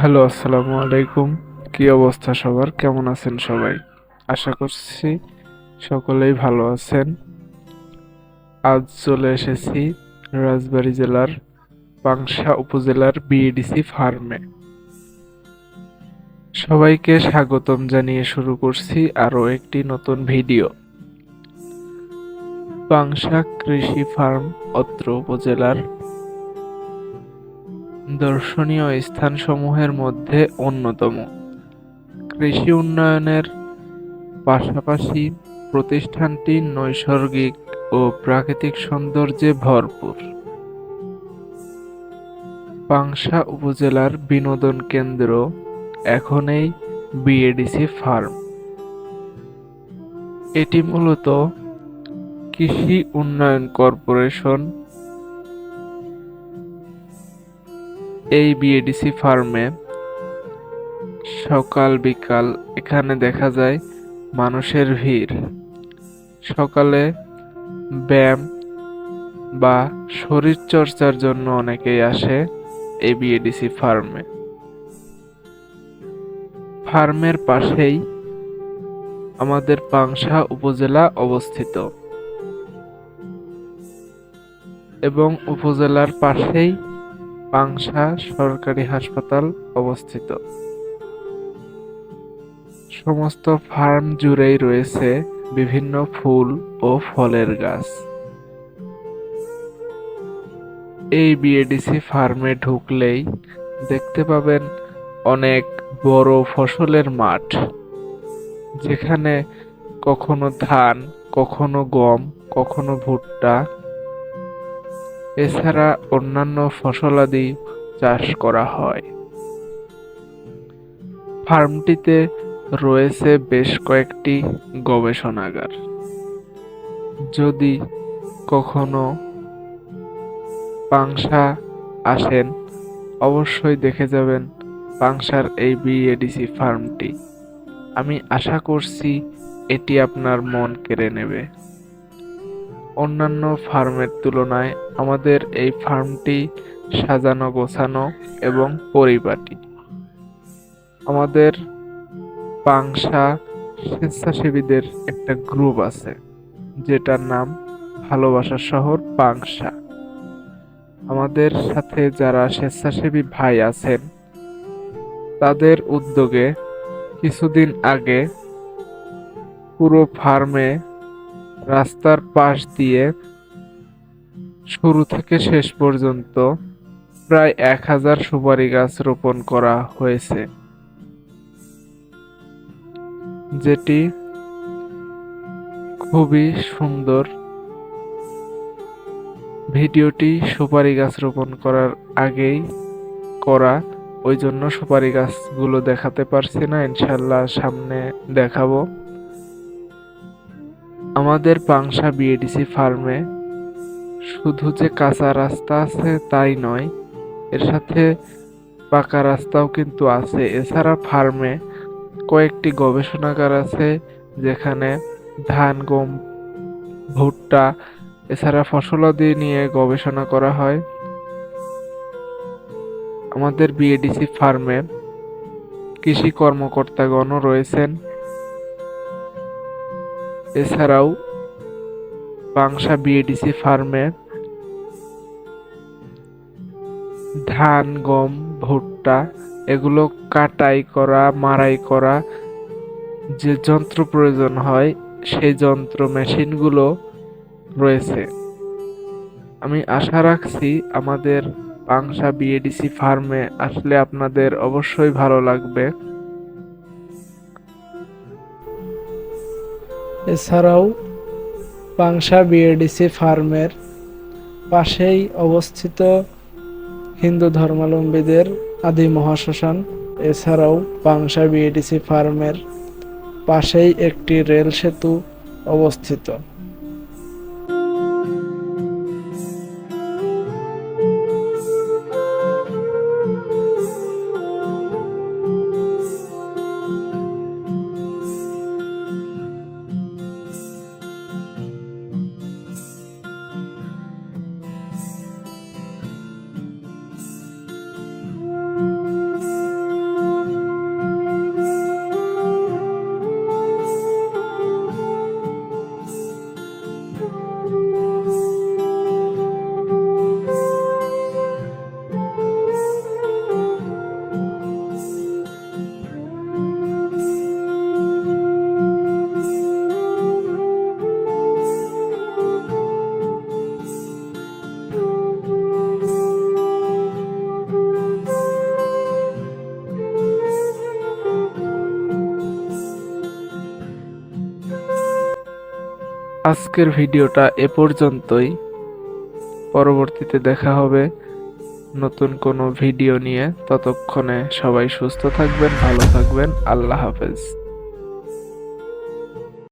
Hello, আসসালামু আলাইকুম। কি অবস্থা সবার? কেমন আছেন সবাই? আশা করছি সকলেই ভালো আছেন। আজ চলে এসেছি রাজবাড়ী জেলার পাংশা উপজেলার বিএডিসি ফার্মে। সবাইকে স্বাগতম জানিয়ে শুরু করছি আরও একটি নতুন ভিডিও। পাংশা কৃষি ফার্ম অত্র উপজেলার দর্শনীয় স্থানসমূহের মধ্যে অন্যতম। কৃষি উন্নয়নের পাশাপাশি প্রতিষ্ঠানটি নৈসর্গিক ও প্রাকৃতিক সৌন্দর্যে ভরপুর। পাংশা উপজেলার বিনোদন কেন্দ্র এখন এই বিএডিসি ফার্ম। এটি মূলত কৃষি উন্নয়ন কর্পোরেশন এই বিএডিসি ফার্মে সকাল বিকাল এখানে দেখা যায় মানুষের ভিড়। সকালে ব্যায়াম বা শরীর চর্চার জন্য অনেকেই আসে এই বিএডিসি ফার্মে। ফার্মের পাশেই আমাদের পাংশা উপজেলা অবস্থিত এবং উপজেলার পাশেই পাংশা সরকারি হাসপাতাল অবস্থিত। সমস্ত ফার্ম জুড়েই রয়েছে বিভিন্ন ফুল ও ফলের গাছ। এই বিএডিসি ফার্মে ঢুকলেই দেখতে পাবেন অনেক বড় ফসলের মাঠ, যেখানে কখনো ধান, কখনো গম, কখনো ভুট্টা, এছাড়া অন্যান্য ফসলাদি চাষ করা হয়। ফার্মটিতে রয়েছে বেশ কয়েকটি গবেষণাগার। যদি কখনো পাংশা আসেন, অবশ্যই দেখে যাবেন পাংশার এই বিএডিসি ফার্মটি। আমি আশা করছি এটি আপনার মন কেড়ে নেবে। অন্যান্য ফার্মের তুলনায় আমাদের এই ফার্মটি সাজানো গোছানো এবং পরিপাটি। আমাদের পাংশা স্বেচ্ছাসেবীদের একটা গ্রুপ আছে, যেটার নাম ভালোবাসার শহর পাংশা। আমাদের সাথে যারা স্বেচ্ছাসেবী ভাই আছেন, তাদের উদ্যোগে কিছুদিন আগে পুরো ফার্মে রাস্তার পাশ দিয়ে শুরু থেকে শেষ পর্যন্ত প্রায় 1000 সুপারি গাছ রোপণ করা হয়েছে, যেটি খুবই সুন্দর। ভিডিওটি সুপারি গাছ রোপণ করার আগেই করা, ওই জন্য সুপারি গাছগুলো দেখাতে পারছি না, ইনশাল্লাহ সামনে দেখাবো। আমাদের পাংশা বিএডিসি ফার্মে শুধু যে কাঁচা রাস্তা আছে তাই নয়, এর সাথে পাকা রাস্তাও কিন্তু আছে। এছাড়া ফার্মে কয়েকটি গবেষণাগার আছে, যেখানে ধান, গম, ভুট্টা এছাড়া ফসলাদি নিয়ে গবেষণা করা হয়। আমাদের বিএডিসি ফার্মে কৃষি কর্মকর্তাগণও রয়েছেন। এছাড়াও পাংশা বিএডিসি ফার্মে ধান, গম, ভুট্টা এগুলো কাটাই করা, মাড়াই করা যে যন্ত্র প্রয়োজন হয়, সেই যন্ত্র মেশিনগুলো রয়েছে। আমি আশা রাখছি আমাদের পাংশা বিএডিসি ফার্মে আসলে আপনাদের অবশ্যই ভালো লাগবে। এছাড়াও পাংশা বিএডিসি ফার্মের পাশেই অবস্থিত হিন্দু ধর্মাবলম্বীদের আদি মহাশ্মশান। এছাড়াও পাংশা বিএডিসি ফার্মের পাশেই একটি রেল সেতু অবস্থিত। আজকের ভিডিওটা এ পর্যন্তই। পরবর্তীতে দেখা হবে নতুন কোনো ভিডিও নিয়ে। ততক্ষণে সবাই সুস্থ থাকবেন, ভালো থাকবেন। আল্লাহ হাফেজ।